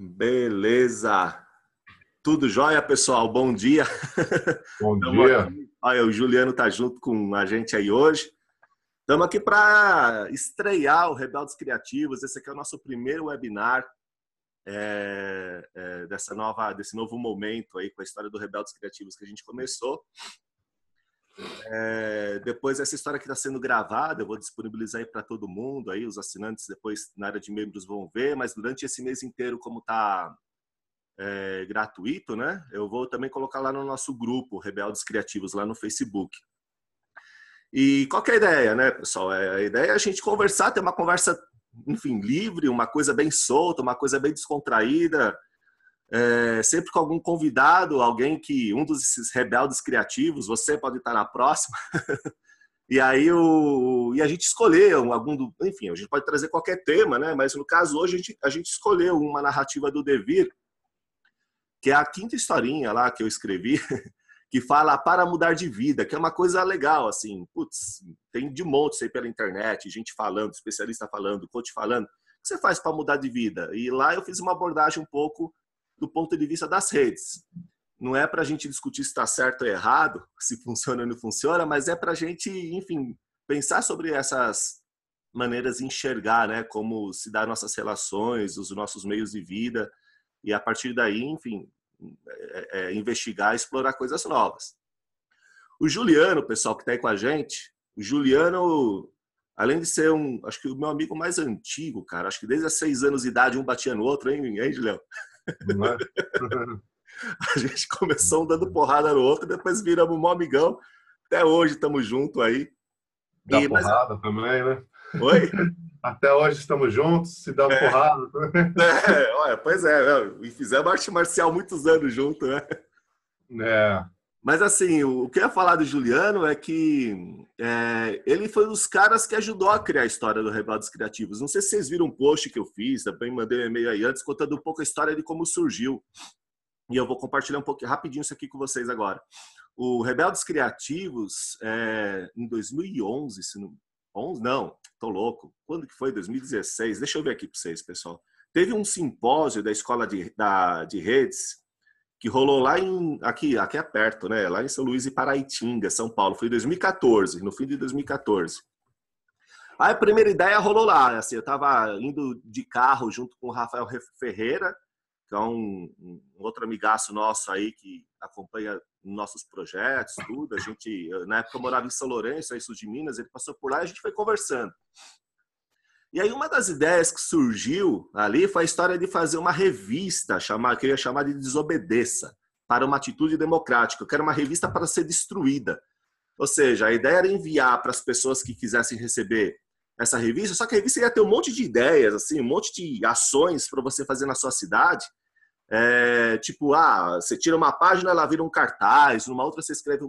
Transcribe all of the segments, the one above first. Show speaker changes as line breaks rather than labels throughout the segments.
Beleza. Tudo jóia, pessoal? Bom dia.
Bom
Estamos
dia.
aqui. Olha, o Juliano tá junto com a gente aí hoje. Estamos aqui para estrear o Rebeldes Criativos. Esse aqui é o nosso primeiro webinar desse novo momento aí com a história do Rebeldes Criativos que a gente começou. Depois essa história que está sendo gravada, eu vou disponibilizar aí para todo mundo, aí os assinantes depois na área de membros vão ver, mas durante esse mês inteiro, como está gratuito, né? Eu vou também colocar lá no nosso grupo Rebeldes Criativos lá no Facebook. E qual que é a ideia, né, pessoal? A ideia é a gente conversar, ter uma conversa, enfim, livre, uma coisa bem solta, uma coisa bem descontraída, sempre com algum convidado, alguém que, um desses rebeldes criativos, você pode estar na próxima, e aí e a gente escolher enfim, a gente pode trazer qualquer tema, né? Mas no caso hoje a gente escolheu uma narrativa do Devir, que é a quinta historinha lá que eu escrevi, que fala para mudar de vida, que é uma coisa legal, assim, putz, tem de monte isso aí pela internet, gente falando, especialista falando, coach falando, o que você faz para mudar de vida? E lá eu fiz uma abordagem um pouco do ponto de vista das redes. Não é para a gente discutir se está certo ou errado, se funciona ou não funciona, mas é para a gente, enfim, pensar sobre essas maneiras de enxergar, né, como se dá nossas relações, os nossos meios de vida, e a partir daí, enfim, investigar, explorar coisas novas. O Juliano, pessoal que está aí com a gente, o Juliano, além de ser acho que o meu amigo mais antigo, cara, acho que desde os 6 anos de idade um batia no outro, hein Juliano?
Não é?
A gente começou um dando porrada no outro, depois viramos um amigão, até hoje estamos juntos aí.
Dá porrada também, né?
Oi?
Até hoje estamos juntos, se dando porrada.
Olha, pois e fizemos arte marcial muitos anos juntos, né? Mas assim, o que eu ia falar do Juliano é que ele foi um dos caras que ajudou a criar a história do Rebeldes Criativos. Não sei se vocês viram um post que eu fiz, também mandei um e-mail aí antes, contando um pouco a história de como surgiu. E eu vou compartilhar um pouquinho, rapidinho isso aqui com vocês agora. O Rebeldes Criativos, em 2011, se não... 11? Não, tô louco. Quando que foi? 2016? Deixa eu ver aqui para vocês, pessoal. Teve um simpósio da Escola de Redes que rolou lá aqui é perto, né? Lá em São Luís e Paraitinga, São Paulo. Foi em 2014, no fim de 2014. Aí a primeira ideia rolou lá. Assim, eu estava indo de carro junto com o Rafael Ferreira, que é um outro amigaço nosso aí que acompanha nossos projetos, tudo. A gente, na época, eu morava em São Lourenço, aí sul de Minas, ele passou por lá e a gente foi conversando. E aí uma das ideias que surgiu ali foi a história de fazer uma revista, que eu ia chamar de Desobedeça, para uma atitude democrática. Eu quero uma revista para ser destruída. Ou seja, a ideia era enviar para as pessoas que quisessem receber essa revista, só que a revista ia ter um monte de ideias, assim, um monte de ações para você fazer na sua cidade. Tipo, você tira uma página, ela vira um cartaz, numa outra você escreve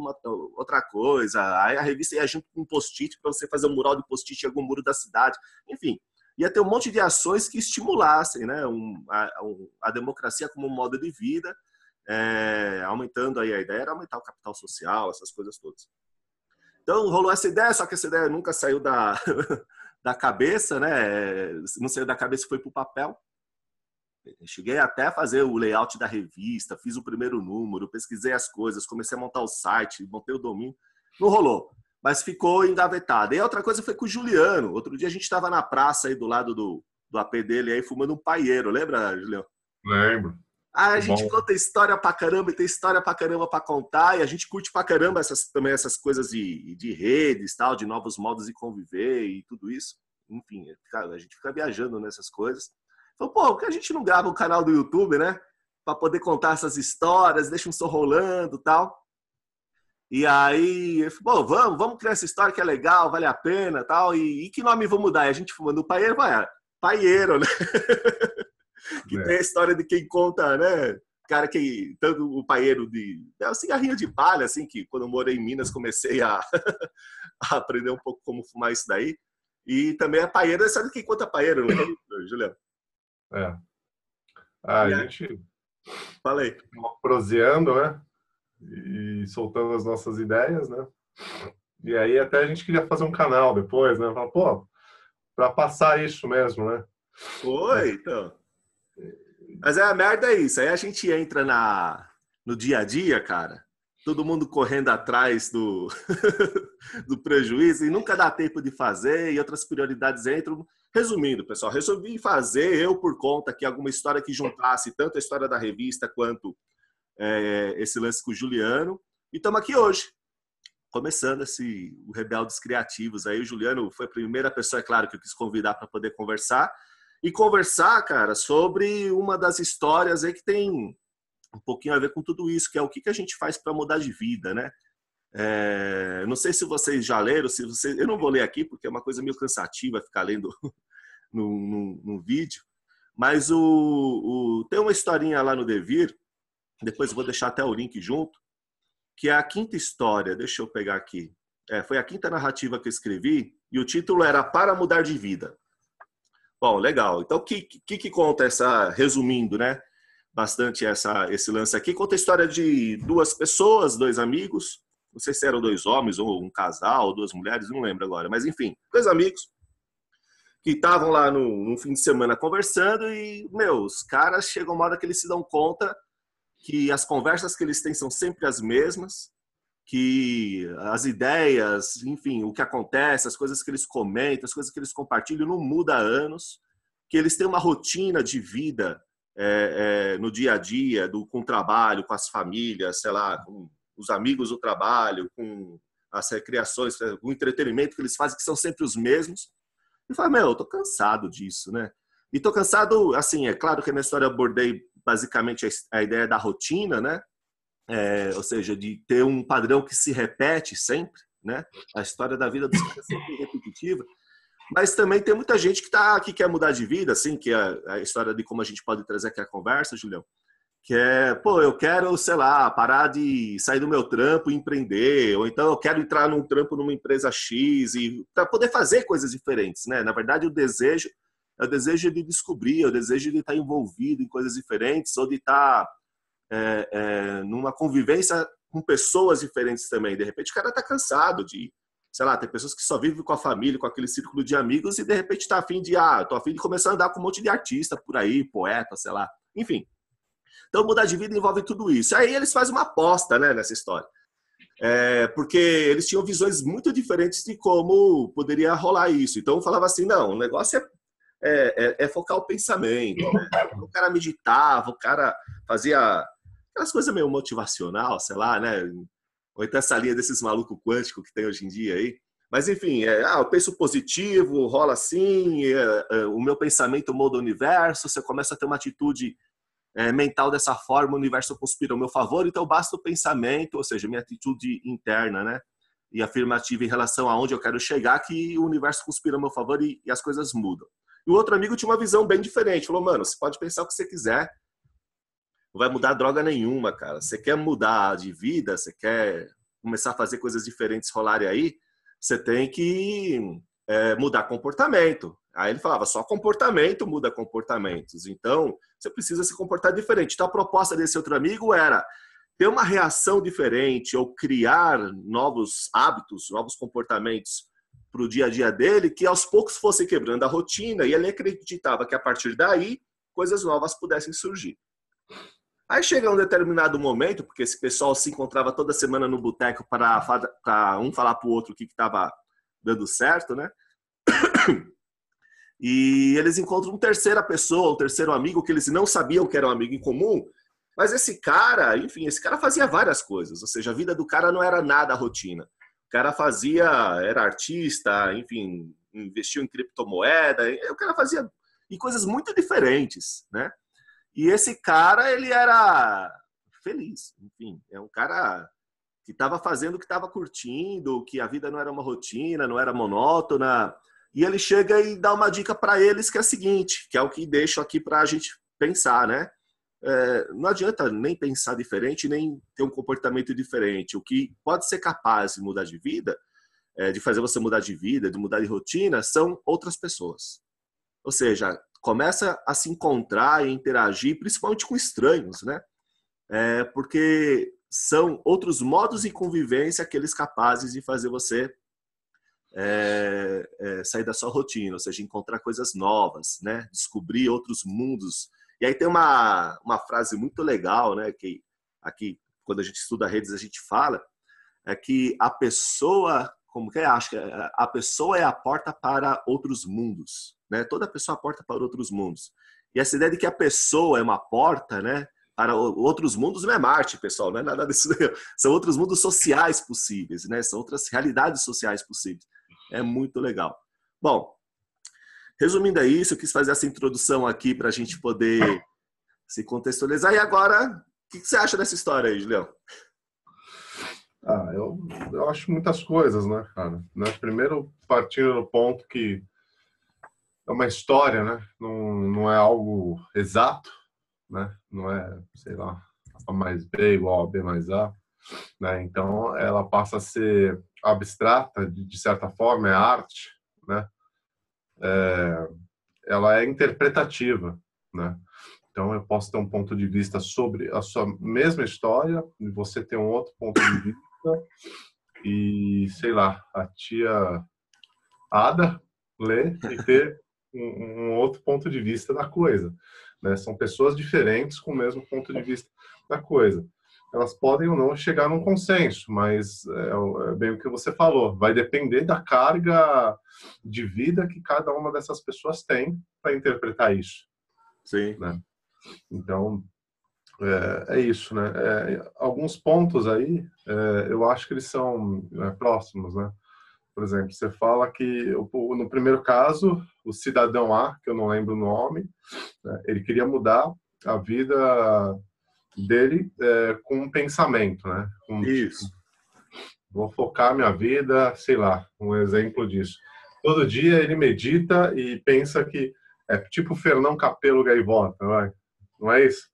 outra coisa, aí a revista ia junto com um post-it para você fazer um mural de post-it em algum muro da cidade, enfim, ia ter um monte de ações que estimulassem, né, a democracia como um modo de vida, aumentando aí a ideia era aumentar o capital social, essas coisas todas. Então rolou essa ideia, só que essa ideia nunca saiu da cabeça, né, não saiu da cabeça e foi para o papel. Cheguei até a fazer o layout da revista, fiz o primeiro número, pesquisei as coisas, comecei a montar o site, montei o domínio. Não rolou, mas ficou engavetado. E a outra coisa foi com o Juliano. Outro dia a gente estava na praça aí do lado do AP dele, aí fumando um paieiro. Lembra, Juliano?
Lembro.
A gente conta história pra caramba e tem história pra caramba pra contar. E a gente curte pra caramba também essas coisas de redes, tal, de novos modos de conviver e tudo isso. Enfim, a gente fica viajando nessas coisas. Falei, por que a gente não grava um canal do YouTube, né? Para poder contar essas histórias, deixa um som rolando e tal. E aí, eu falei, vamos criar essa história que é legal, vale a pena tal. E que nome vamos dar? E a gente fumando o paieiro, paieiro, né? Que tem a história de quem conta, né? Cara que, tanto o paieiro é um cigarrinho de palha, assim, que quando eu morei em Minas comecei a aprender um pouco como fumar isso daí. E também a paieiro, sabe quem conta paieiro, não é, Juliano?
A gente
falei
proseando, né? E soltando as nossas ideias, né? E aí até a gente queria fazer um canal depois, né? Falar, para passar isso mesmo, né?
Foi, então. Mas a merda é isso. Aí a gente entra no dia a dia, cara. Todo mundo correndo atrás do, do prejuízo e nunca dá tempo de fazer e outras prioridades entram. Resumindo, pessoal, resolvi fazer eu por conta que alguma história que juntasse tanto a história da revista quanto esse lance com o Juliano. E estamos aqui hoje, começando o Rebeldes Criativos. Aí o Juliano foi a primeira pessoa, é claro, que eu quis convidar para poder conversar. E conversar, cara, sobre uma das histórias aí que tem um pouquinho a ver com tudo isso, que é o que a gente faz para mudar de vida, né? Não sei se vocês já leram, eu não vou ler aqui porque é uma coisa meio cansativa ficar lendo num vídeo, mas tem uma historinha lá no Devir, depois eu vou deixar até o link junto, que é a quinta história, deixa eu pegar aqui, foi a quinta narrativa que eu escrevi e o título era Para Mudar de Vida. Bom, legal. Então, o que conta resumindo, né? Bastante esse lance aqui, conta a história de duas pessoas, dois amigos, não sei se eram dois homens ou um casal, ou duas mulheres, não lembro agora, mas enfim, dois amigos que estavam lá no fim de semana conversando e, os caras chegam uma hora que eles se dão conta que as conversas que eles têm são sempre as mesmas, que as ideias, enfim, o que acontece, as coisas que eles comentam, as coisas que eles compartilham não muda há anos, que eles têm uma rotina de vida no dia a dia, com o trabalho, com as famílias, sei lá, com os amigos do trabalho, com as recreações, com o entretenimento que eles fazem, que são sempre os mesmos. E fala, eu tô cansado disso, né? E tô cansado, assim, é claro que na história eu abordei basicamente a ideia da rotina, né? Ou seja, de ter um padrão que se repete sempre, né? A história da vida dos caras é sempre repetitiva. Mas também tem muita gente que quer mudar de vida, assim, que é a história de como a gente pode trazer aqui a conversa, Julião, que eu quero, sei lá, parar de sair do meu trampo e empreender, ou então eu quero entrar num trampo numa empresa X e para poder fazer coisas diferentes, né? Na verdade, o desejo é o desejo de descobrir, é o desejo de estar envolvido em coisas diferentes ou de estar numa convivência com pessoas diferentes também. De repente, o cara está cansado de, sei lá, tem pessoas que só vivem com a família, com aquele círculo de amigos e de repente está afim de começar a andar com um monte de artista por aí, poeta, sei lá, enfim. Então, mudar de vida envolve tudo isso. Aí eles fazem uma aposta, né, nessa história. Porque eles tinham visões muito diferentes de como poderia rolar isso. Então, falava assim, não, o negócio é focar o pensamento. Né? O cara meditava, o cara fazia aquelas coisas meio motivacional, sei lá, né? Ou então essa linha desses malucos quânticos que tem hoje em dia aí. Mas, enfim, eu penso positivo, rola assim, o meu pensamento muda o universo, você começa a ter uma atitude mental dessa forma, o universo conspira ao meu favor, então basta o pensamento, ou seja, minha atitude interna, né? E afirmativa em relação a onde eu quero chegar, que o universo conspira ao meu favor e as coisas mudam. E o outro amigo tinha uma visão bem diferente, falou, mano, você pode pensar o que você quiser, não vai mudar droga nenhuma, cara. Você quer mudar de vida, você quer começar a fazer coisas diferentes rolarem aí, você tem que mudar comportamento. Aí ele falava, só comportamento muda comportamentos. Então, você precisa se comportar diferente. Então, a proposta desse outro amigo era ter uma reação diferente ou criar novos hábitos, novos comportamentos para o dia a dia dele, que aos poucos fosse quebrando a rotina, e ele acreditava que a partir daí, coisas novas pudessem surgir. Aí chega um determinado momento, porque esse pessoal se encontrava toda semana no boteco para um falar para o outro o que estava dando certo, né? E eles encontram uma terceira pessoa, um terceiro amigo, que eles não sabiam que era um amigo em comum, mas esse cara, enfim, esse cara fazia várias coisas, ou seja, a vida do cara não era nada a rotina. O cara era artista, enfim, investiu em criptomoeda, o cara fazia coisas muito diferentes, né? E esse cara, ele era feliz, enfim, é um cara que estava fazendo o que estava curtindo, que a vida não era uma rotina, não era monótona. E ele chega e dá uma dica para eles que é a seguinte, que é o que deixo aqui para a gente pensar, né? Não adianta nem pensar diferente, nem ter um comportamento diferente. O que pode ser capaz de mudar de vida, de fazer você mudar de vida, de mudar de rotina, são outras pessoas. Ou seja, começa a se encontrar e interagir, principalmente com estranhos, né? Porque são outros modos de convivência aqueles capazes de fazer você sair da sua rotina, ou seja, encontrar coisas novas, né? Descobrir outros mundos. E aí tem uma frase muito legal, né, que aqui, quando a gente estuda redes, a gente fala, é que a pessoa, como que é? Acho que a pessoa é a porta para outros mundos, né? Toda pessoa é a porta para outros mundos. E essa ideia de que a pessoa é uma porta, né, para outros mundos não é Marte, pessoal, não é nada disso. São outros mundos sociais possíveis, né? São outras realidades sociais possíveis. É muito legal. Bom, resumindo é isso, eu quis fazer essa introdução aqui para a gente poder se contextualizar. E agora, o que você acha dessa história aí, Julião?
Eu acho muitas coisas, né, cara? Primeiro, partindo do ponto que é uma história, né? Não é algo exato, né? Não é, sei lá, A mais B igual a B mais A, né? Então, ela passa a ser abstrata, de certa forma, é arte, né? Ela é interpretativa, né? Então, eu posso ter um ponto de vista sobre a sua mesma história e você ter um outro ponto de vista e, sei lá, a tia Ada ler e ter um outro ponto de vista da coisa, né? São pessoas diferentes com o mesmo ponto de vista da coisa. Elas podem ou não chegar num consenso, mas é bem o que você falou. Vai depender da carga de vida que cada uma dessas pessoas tem para interpretar isso.
Sim.
Né? Então, é isso, né? Alguns pontos aí, eu acho que eles são próximos, né? Por exemplo, você fala que, no primeiro caso, o cidadão A, que eu não lembro o nome, né, ele queria mudar a vida dele com um pensamento, né?
Isso.
Vou focar minha vida, sei lá, um exemplo disso. Todo dia ele medita e pensa que é tipo Fernão Capelo Gaivota, não é isso?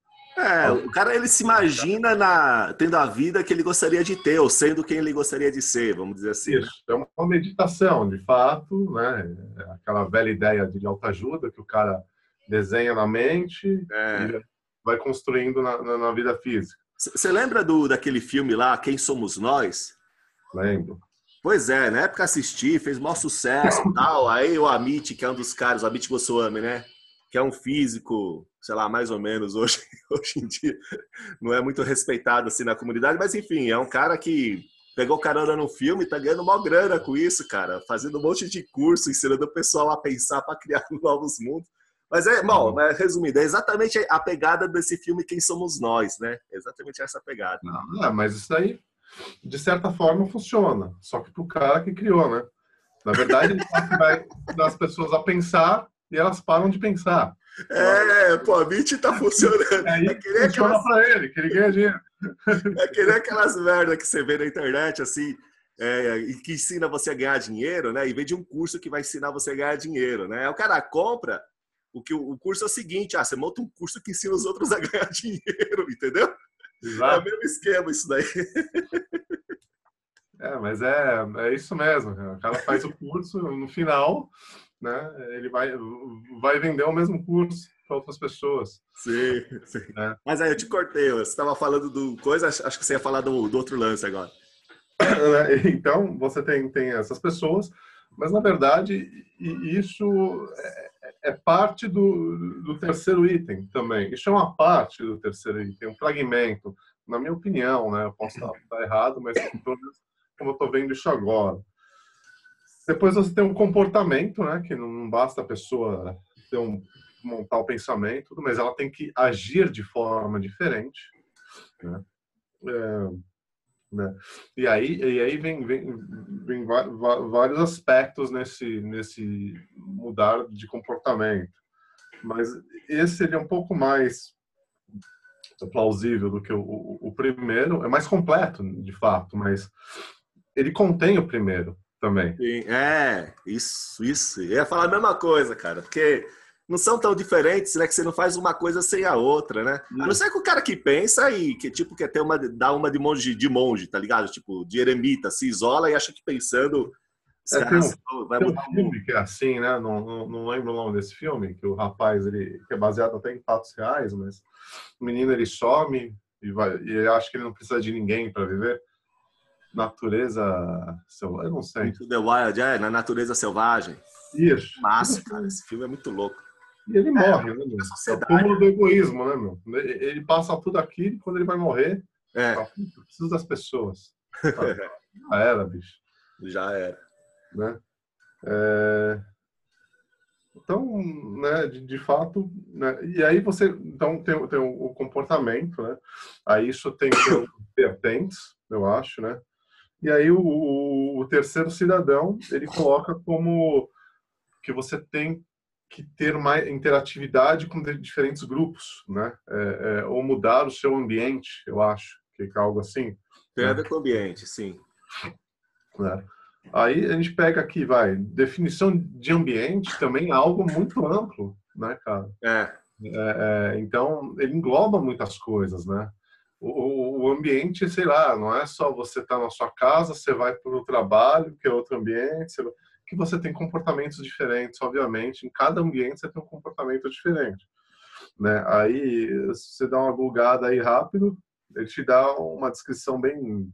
O cara, ele se imagina tendo a vida que ele gostaria de ter, ou sendo quem ele gostaria de ser, vamos dizer assim.
Isso, é uma meditação, de fato, né? Aquela velha ideia de autoajuda que o cara desenha na mente e vai construindo na vida física.
Você lembra daquele filme lá, Quem Somos Nós?
Lembro.
Pois é, na época assisti, fez maior sucesso e tal. Aí o Amit, que é um dos caras, o Amit Goswami, né? Que é um físico, sei lá, mais ou menos, hoje em dia, não é muito respeitado assim na comunidade, mas enfim, é um cara que pegou carona no filme e tá ganhando mó grana com isso, cara, fazendo um monte de curso, ensinando o pessoal a pensar para criar novos mundos. Mas bom, resumindo, é exatamente a pegada desse filme Quem Somos Nós, né? Exatamente essa pegada.
Mas isso aí, de certa forma, funciona, só que pro cara que criou, né? Na verdade, ele vai dar as pessoas a pensar e elas param de pensar.
Pô, a Amit tá funcionando.
Funciona pra ele, que ele ganha dinheiro.
É que nem aquelas merda que você vê na internet, assim, e que ensina você a ganhar dinheiro, né? Em vez de um curso que vai ensinar você a ganhar dinheiro, né? O cara compra, o curso é o seguinte, você monta um curso que ensina os outros a ganhar dinheiro, entendeu? Exato. É o mesmo esquema isso daí.
Mas é isso mesmo. O cara faz o curso, no final, né? Ele vai vender o mesmo curso para outras pessoas.
Sim. Mas aí eu te cortei, você estava falando do coisa, acho que você ia falar do outro lance agora.
Então, você tem essas pessoas, mas na verdade isso é parte do terceiro item também. Isso é uma parte do terceiro item, um fragmento, na minha opinião, né? Eu posso estar errado, mas como eu estou vendo isso agora. Depois você tem um comportamento, né? Que não basta a pessoa montar o pensamento, mas ela tem que agir de forma diferente, né? Né? E aí vem vários aspectos nesse mudar de comportamento. Mas esse ele é um pouco mais plausível do que o primeiro. É mais completo, de fato, mas ele contém o primeiro também.
Sim, isso. Eu ia falar a mesma coisa, cara, porque não são tão diferentes, né? Que você não faz uma coisa sem a outra, né? A não ser que o cara que pensa e que, tipo, quer dar uma de monge, tá ligado? Tipo, de eremita, se isola e acha que pensando...
Tem um filme que é assim, né? Não lembro o nome desse filme, que o rapaz, que é baseado até em fatos reais, mas o menino, ele some e acha que ele não precisa de ninguém para viver. Natureza selvagem, eu não sei.
Into the Wild, na natureza selvagem.
Isso.
Massa, cara, esse filme é muito louco.
E ele morre, né, meu? É o cúmulo do egoísmo, né, meu? Ele passa tudo aquilo e quando ele vai morrer, fala, eu preciso das pessoas. Já era, bicho.
Já era.
Né? Então, né, de fato, né, e aí você então tem o comportamento, né? Aí isso tem vertentes, eu acho, né? E aí o terceiro cidadão, ele coloca como que você tem que ter mais interatividade com diferentes grupos, né? Ou mudar o seu ambiente, eu acho, que é algo assim.
Tem a ver com o ambiente, sim.
Né? Aí a gente pega aqui, definição de ambiente também é algo muito amplo, né, cara? Então, ele engloba muitas coisas, né? O ambiente, sei lá, não é só você estar na sua casa, você vai para o trabalho, que é outro ambiente, que você tem comportamentos diferentes, obviamente. Em cada ambiente você tem um comportamento diferente, né? Aí, se você dá uma googada aí rápido, ele te dá uma descrição bem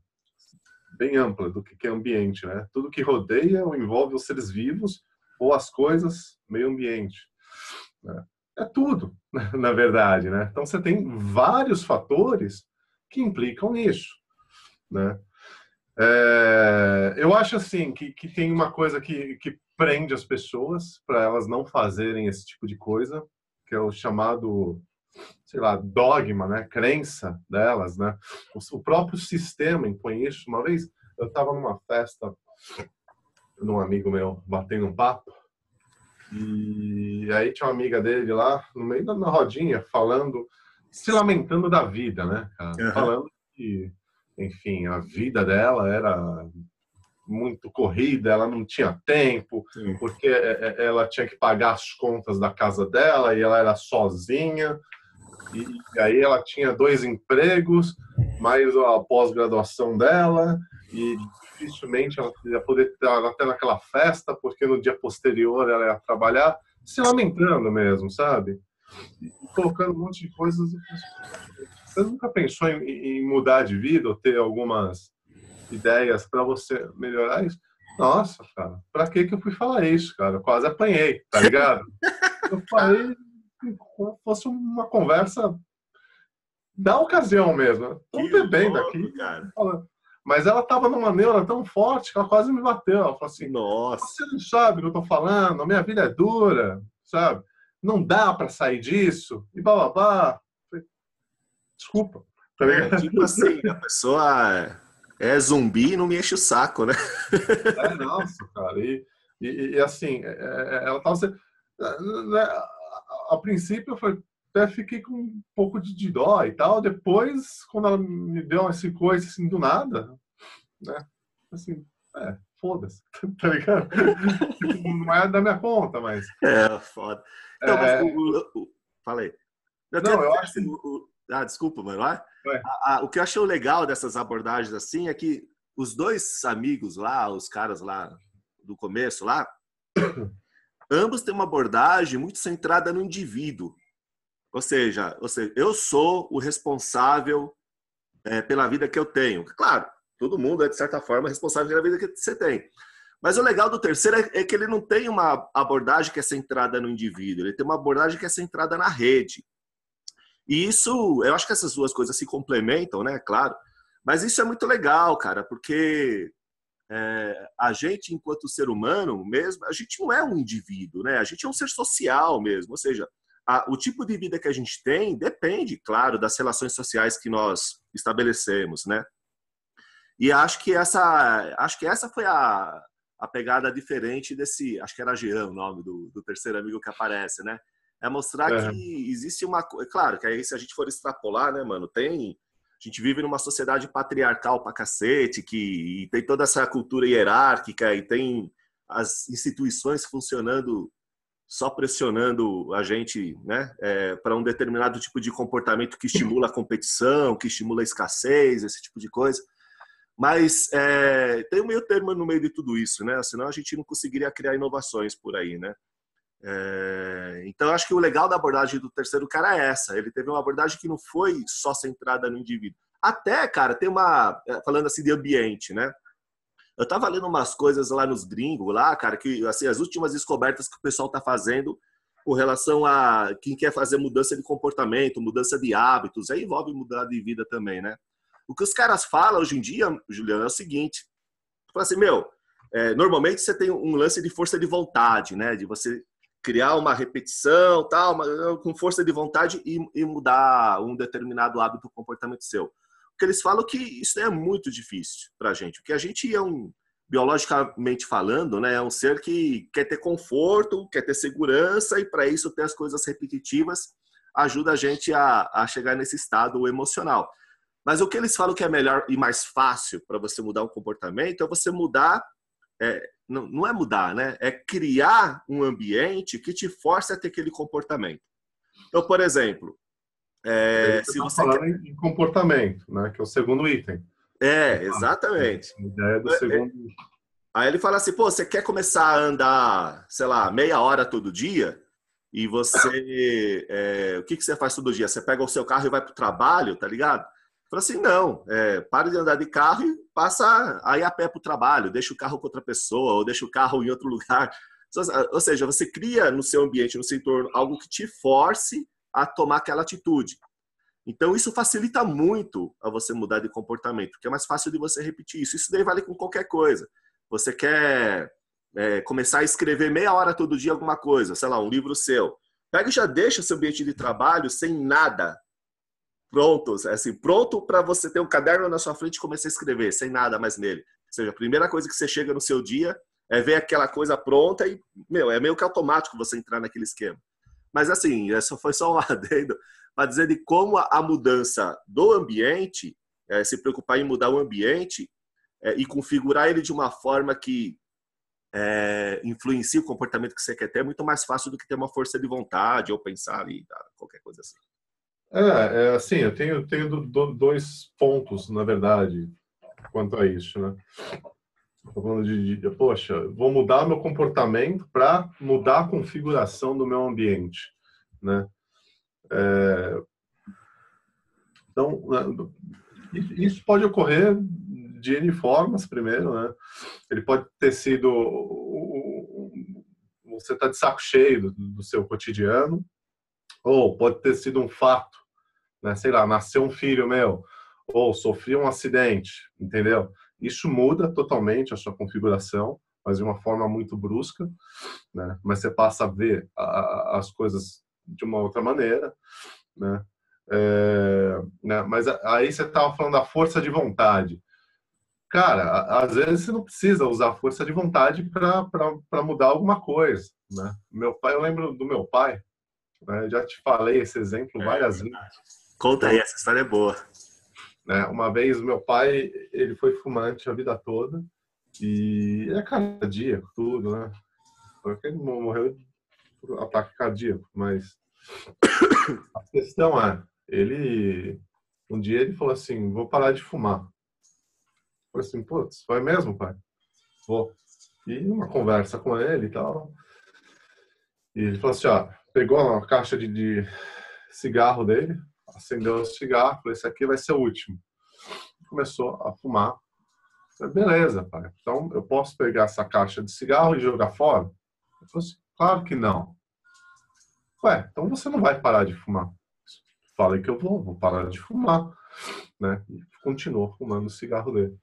ampla do que é ambiente, né? Tudo que rodeia ou envolve os seres vivos ou as coisas, meio ambiente. Né? É tudo, na verdade, né? Então você tem vários fatores que implicam nisso, né? Eu acho assim que tem uma coisa que prende as pessoas para elas não fazerem esse tipo de coisa, que é o chamado, sei lá, dogma, né? Crença delas, né? O próprio sistema impõe isso. Uma vez eu estava numa festa de um amigo meu, batendo um papo, e aí tinha uma amiga dele lá, no meio da rodinha, falando, se lamentando da vida, né? Falando que, enfim, a vida dela era muito corrida, ela não tinha tempo, porque ela tinha que pagar as contas da casa dela e ela era sozinha. E aí ela tinha 2 empregos, mais a pós-graduação dela, e dificilmente ela ia poder estar até naquela festa, porque no dia posterior ela ia trabalhar, se lamentando mesmo, sabe? E colocando um monte de coisas. Você nunca pensou em mudar de vida ou ter algumas ideias para você melhorar isso? Nossa, cara, pra que eu fui falar isso, cara? Eu quase apanhei, tá ligado? Eu falei como fosse uma conversa da ocasião mesmo. Tô bebendo aqui,
cara.
Mas ela tava numa neura tão forte que ela quase me bateu. Ela falou assim:
nossa,
você não sabe o que eu tô falando, a minha vida é dura, sabe? Não dá pra sair disso, e blá blá blá. Desculpa, tá ligado?
Tipo assim, a pessoa é zumbi e não me enche o saco, né?
Nossa, cara. E assim, ela tava. A princípio, eu até fiquei com um pouco de dó e tal. Depois, quando ela me deu essa coisa assim do nada, né? Assim, foda-se, tá ligado? Não é da minha conta, mas.
Foda. Então, mas falei.
Eu acho que.
Desculpa, mano. O que eu achei legal dessas abordagens assim é que os 2 amigos lá, os caras lá do começo lá, ambos têm uma abordagem muito centrada no indivíduo. Ou seja, eu sou o responsável pela vida que eu tenho. Claro, todo mundo é, de certa forma, responsável pela vida que você tem. Mas o legal do terceiro é que ele não tem uma abordagem que é centrada no indivíduo, ele tem uma abordagem que é centrada na rede. E isso, eu acho que essas 2 coisas se complementam, né? Claro. Mas isso é muito legal, cara, porque a gente, enquanto ser humano mesmo, a gente não é um indivíduo, né? A gente é um ser social mesmo. Ou seja, o tipo de vida que a gente tem depende, claro, das relações sociais que nós estabelecemos, né? E acho que essa foi a pegada diferente desse, acho que era Jean o nome do terceiro amigo que aparece, né? É mostrar que existe uma... Claro, que aí se a gente for extrapolar, né, mano, a gente vive numa sociedade patriarcal pra cacete, e tem toda essa cultura hierárquica, e tem as instituições funcionando só pressionando a gente, né, para um determinado tipo de comportamento que estimula a competição, que estimula a escassez, esse tipo de coisa. Mas tem um meio termo no meio de tudo isso, né? Senão a gente não conseguiria criar inovações por aí, né? Então, acho que o legal da abordagem do terceiro cara é essa. Ele teve uma abordagem que não foi só centrada no indivíduo. Até, cara, tem uma... Falando assim de ambiente, né? Eu tava lendo umas coisas lá nos gringos, lá, cara, que assim, as últimas descobertas que o pessoal tá fazendo com relação a quem quer fazer mudança de comportamento, mudança de hábitos, aí envolve mudar de vida também, né? O que os caras falam hoje em dia, Juliano, é o seguinte, fala assim, normalmente você tem um lance de força de vontade, né? De você criar uma repetição, tal, com força de vontade e mudar um determinado hábito, comportamento seu. Porque eles falam que isso é muito difícil para a gente, porque a gente biologicamente falando, né, é um ser que quer ter conforto, quer ter segurança, e para isso ter as coisas repetitivas ajuda a gente a chegar nesse estado emocional. Mas o que eles falam que é melhor e mais fácil para você mudar um comportamento é você mudar, não é mudar, né? É criar um ambiente que te force a ter aquele comportamento. Então, por exemplo,
se você falando em comportamento, né? Que é o segundo item.
Exatamente.
A ideia do segundo.
Aí ele fala assim, pô, você quer começar a andar, sei lá, meia hora todo dia? E você, o que você faz todo dia? Você pega o seu carro e vai para o trabalho, tá ligado? Fala assim, não, para de andar de carro e passa aí a pé para o trabalho, deixa o carro com outra pessoa, ou deixa o carro em outro lugar. Ou seja, você cria no seu ambiente, no seu entorno, algo que te force a tomar aquela atitude. Então, isso facilita muito a você mudar de comportamento, porque é mais fácil de você repetir isso. Isso daí vale com qualquer coisa. Você quer começar a escrever meia hora todo dia alguma coisa, sei lá, um livro seu. Pega e já deixa o seu ambiente de trabalho sem nada. Pronto para você ter um caderno na sua frente e começar a escrever, sem nada mais nele. Ou seja, a primeira coisa que você chega no seu dia é ver aquela coisa pronta e, é meio que automático você entrar naquele esquema. Mas assim, essa foi só um adendo para dizer de como a mudança do ambiente, se preocupar em mudar o ambiente e configurar ele de uma forma que influencie o comportamento que você quer ter, é muito mais fácil do que ter uma força de vontade ou pensar ali, qualquer coisa assim.
Assim, eu tenho dois pontos, na verdade, quanto a isso, né? Estou falando poxa, vou mudar meu comportamento para mudar a configuração do meu ambiente, né? Então, isso pode ocorrer de N formas, primeiro, né? Ele pode ter sido você está de saco cheio do seu cotidiano, ou pode ter sido um fato, né? Sei lá, nasceu um filho meu, ou sofri um acidente, entendeu? Isso muda totalmente a sua configuração, mas de uma forma muito brusca, né? Mas você passa a ver as coisas de uma outra maneira, né? Mas aí você estava falando da força de vontade. Cara, às vezes você não precisa usar força de vontade para mudar alguma coisa, né? Meu pai, eu lembro do meu pai, né? Já te falei esse exemplo várias vezes.
Conta aí, essa história é boa.
Uma vez meu pai, ele foi fumante a vida toda e é cardíaco, tudo, né? Porque ele morreu de ataque cardíaco, mas a questão um dia ele falou assim, vou parar de fumar. Eu falei assim, putz, vai mesmo, pai? Vou. E uma conversa com ele e tal. E ele falou assim, pegou a caixa de cigarro dele, acendeu o cigarro, falou, esse aqui vai ser o último. Começou a fumar. Falei, beleza, pai. Então eu posso pegar essa caixa de cigarro e jogar fora? Ele falou assim, claro que não. Ué, então você não vai parar de fumar. Falei que eu vou parar de fumar, né? E continuou fumando o cigarro dele.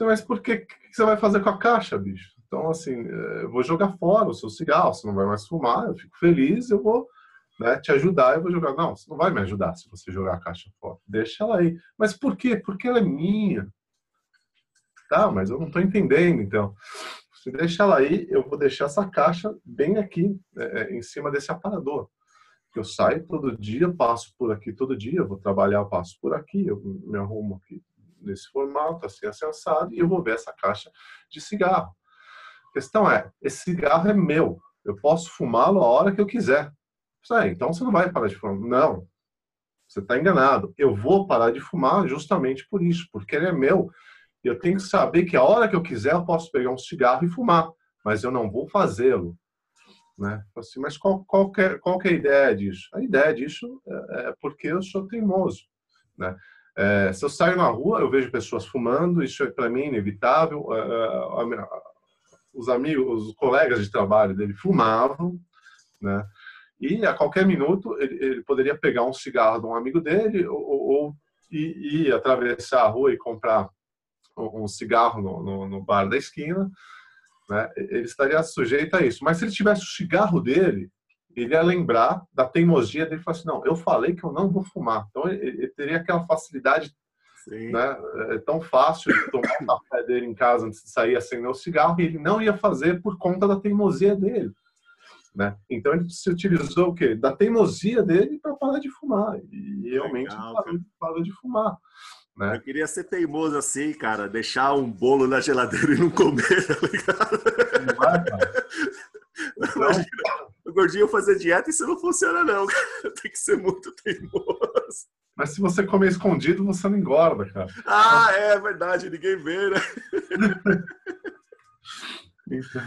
Mas por que você vai fazer com a caixa, bicho? Então, assim, eu vou jogar fora o seu cigarro, você não vai mais fumar, eu fico feliz, eu vou, né, te ajudar, eu vou jogar. Não, você não vai me ajudar se você jogar a caixa fora. Deixa ela aí. Mas por quê? Porque ela é minha. Tá, mas eu não estou entendendo, então. Se deixa ela aí, eu vou deixar essa caixa bem aqui, em cima desse aparador. Eu saio todo dia, passo por aqui todo dia, eu vou trabalhar, eu passo por aqui, eu me arrumo aqui nesse formato, assim, assado, e eu vou ver essa caixa de cigarro. A questão esse cigarro é meu, eu posso fumá-lo a hora que eu quiser. Então você não vai parar de fumar. Não, você está enganado. Eu vou parar de fumar justamente por isso, porque ele é meu. Eu tenho que saber que a hora que eu quiser eu posso pegar um cigarro e fumar, mas eu não vou fazê-lo. Né? Assim, mas qual que é a ideia disso? A ideia disso é porque eu sou teimoso. Né? Se eu saio na rua, eu vejo pessoas fumando, isso para mim é inevitável. Os amigos, os colegas de trabalho dele fumavam, né? E a qualquer minuto ele poderia pegar um cigarro de um amigo dele ou ir atravessar a rua e comprar um cigarro no bar da esquina, né? Ele estaria sujeito a isso. Mas se ele tivesse o cigarro dele, ele ia lembrar da teimosia dele e falar assim, não, eu falei que eu não vou fumar. Então ele teria aquela facilidade, né? É tão fácil de tomar o café dele em casa antes de sair, acender o cigarro, e ele não ia fazer por conta da teimosia dele, né? Então ele se utilizou o quê? Da teimosia dele para parar de fumar. E realmente parou de fumar. Né?
Eu queria ser teimoso assim, cara, deixar um bolo na geladeira e não comer, tá ligado?
Não vai, cara.
Imagina, o gordinho fazer dieta e isso não funciona não, cara. Tem que ser muito teimoso.
Mas se você comer escondido, você não engorda, cara.
Ah, é verdade, ninguém vê, né?
Então,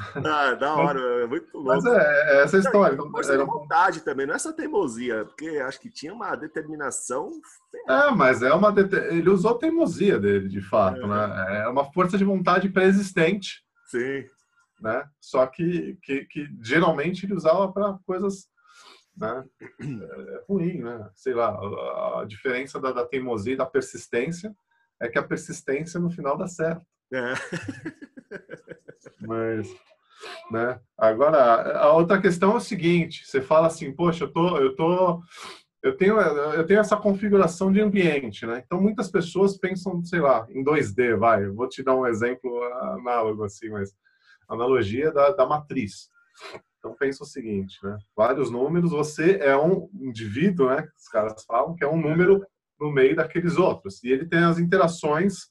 da hora, é muito louco.
Mas é essa história.
Força de vontade também, não é só teimosia, porque acho que tinha uma determinação.
Mas ele usou a teimosia dele, de fato, né? É uma força de vontade pré-existente.
Sim.
Né? Só que geralmente ele usava para coisas, né? Ruim, né? Sei lá, a diferença da teimosia e da persistência é que a persistência no final dá certo. Mas, né? Agora, a outra questão é o seguinte: você fala assim, poxa, eu tenho essa configuração de ambiente, né? Então muitas pessoas pensam, sei lá, em 2D, vai. Eu vou te dar um exemplo análogo assim, mas analogia da matriz. Então pensa o seguinte, né? Vários números, você é um indivíduo, né? Os caras falam que é um número no meio daqueles outros. E ele tem as interações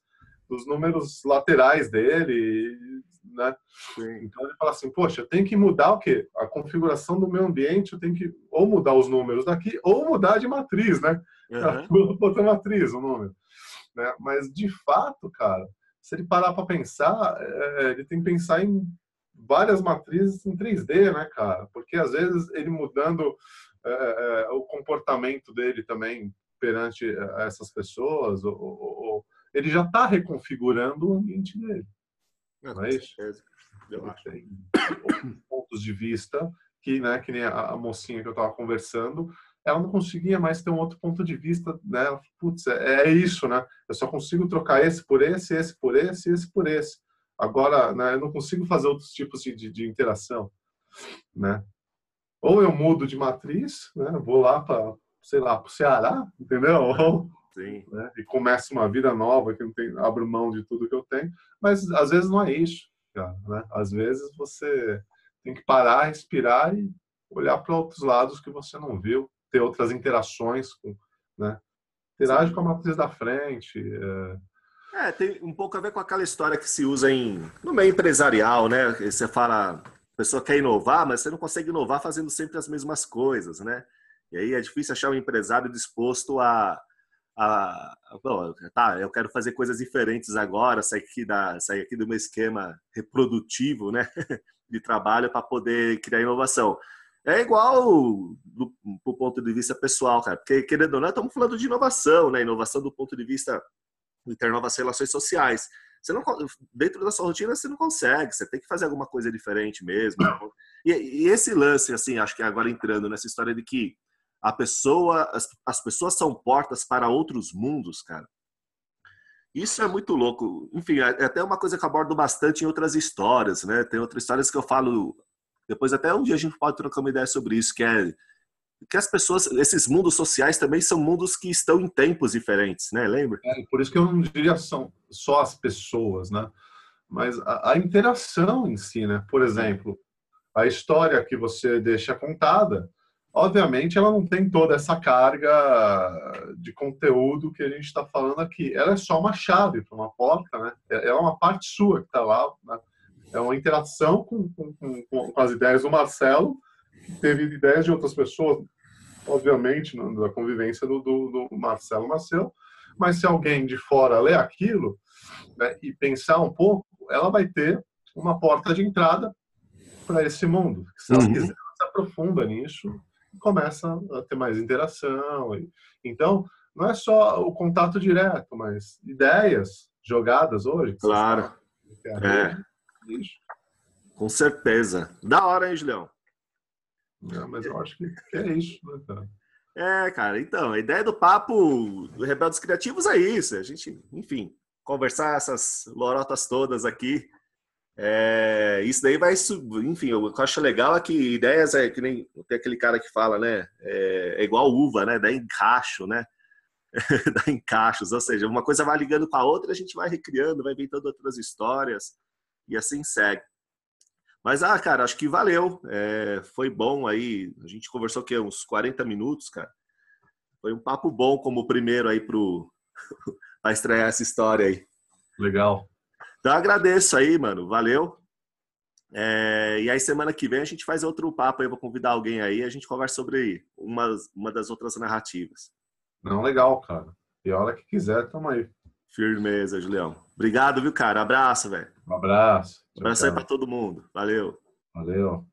dos números laterais dele, né? Então ele fala assim, poxa, eu tenho que mudar o quê? A configuração do meu ambiente, eu tenho que ou mudar os números daqui, ou mudar de matriz, né? Outra matriz, o número. Né? Mas, de fato, cara, se ele parar para pensar, ele tem que pensar em várias matrizes em 3D, né, cara? Porque, às vezes, ele mudando o comportamento dele também perante essas pessoas, ele já está reconfigurando o ambiente dele. Não é isso? Ele tem pontos de vista que, né, que nem a mocinha que eu estava conversando, ela não conseguia mais ter um outro ponto de vista, né? Putz, é isso, né? Eu só consigo trocar esse por esse, esse por esse, esse por esse. Agora, né, eu não consigo fazer outros tipos de interação, né? Ou eu mudo de matriz, né? Vou lá para, sei lá, para o Ceará, entendeu? Ou, né, e começo uma vida nova que não tem, abro mão de tudo que eu tenho. Mas às vezes não é isso, cara, né? Às vezes você tem que parar, respirar e olhar para outros lados que você não viu, ter outras interações, né? Interage com a matriz da frente.
Tem um pouco a ver com aquela história que se usa no meio empresarial, né? Você fala, a pessoa quer inovar, mas você não consegue inovar fazendo sempre as mesmas coisas, né? E aí é difícil achar um empresário disposto bom, tá, eu quero fazer coisas diferentes agora, sair aqui do meu esquema reprodutivo, né? De trabalho para poder criar inovação. É igual do ponto de vista pessoal, cara, porque querendo ou não, estamos falando de inovação, né? Inovação do ponto de vista de ter novas relações sociais. Você não, dentro da sua rotina você não consegue, você tem que fazer alguma coisa diferente mesmo. E esse lance, assim, acho que agora entrando nessa história de que as pessoas são portas para outros mundos, cara. Isso é muito louco. Enfim, é até uma coisa que eu abordo bastante em outras histórias, né? Tem outras histórias que eu falo, depois até um dia a gente pode trocar uma ideia sobre isso, que as pessoas, esses mundos sociais também são mundos que estão em tempos diferentes, né? Lembra?
Por isso que eu não diria são só as pessoas, né? Mas a interação em si, né? Por exemplo, a história que você deixa contada, obviamente ela não tem toda essa carga de conteúdo que a gente está falando aqui. Ela é só uma chave para uma porta, né? É uma parte sua que está lá, né? É uma interação com as ideias do Marcelo, que teve ideias de outras pessoas, obviamente, da convivência do Marcelo Marcelo, mas se alguém de fora ler aquilo, né, e pensar um pouco, ela vai ter uma porta de entrada para esse mundo. Se ela quiser, ela se aprofunda nisso e começa a ter mais interação. Então, não é só o contato direto, mas ideias jogadas hoje.
Claro. Com certeza. Da hora, hein, Julião?
Mas eu acho que é isso, né, cara?
Cara, então, a ideia do papo do Rebeldes Criativos é isso. A gente, enfim, conversar essas lorotas todas aqui. Isso daí vai, enfim, o que eu acho legal é que ideias que nem tem aquele cara que fala, né? É igual uva, né? Dá encaixo, né? Dá encaixos, ou seja, uma coisa vai ligando com a outra, a gente vai recriando, vai inventando outras histórias e assim segue. Mas, cara, acho que valeu. Foi bom aí. A gente conversou aqui uns 40 minutos, cara. Foi um papo bom como o primeiro aí para estrear essa história aí.
Legal.
Então, eu agradeço aí, mano. Valeu. E aí, semana que vem, a gente faz outro papo aí. Eu vou convidar alguém aí e a gente conversa sobre uma das outras narrativas.
Não, legal, cara. E a hora que quiser, tamo aí.
Firmeza, Julião. Obrigado, viu, cara? Abraço, velho.
Um abraço.
Abraço aí pra todo mundo. Valeu.
Valeu.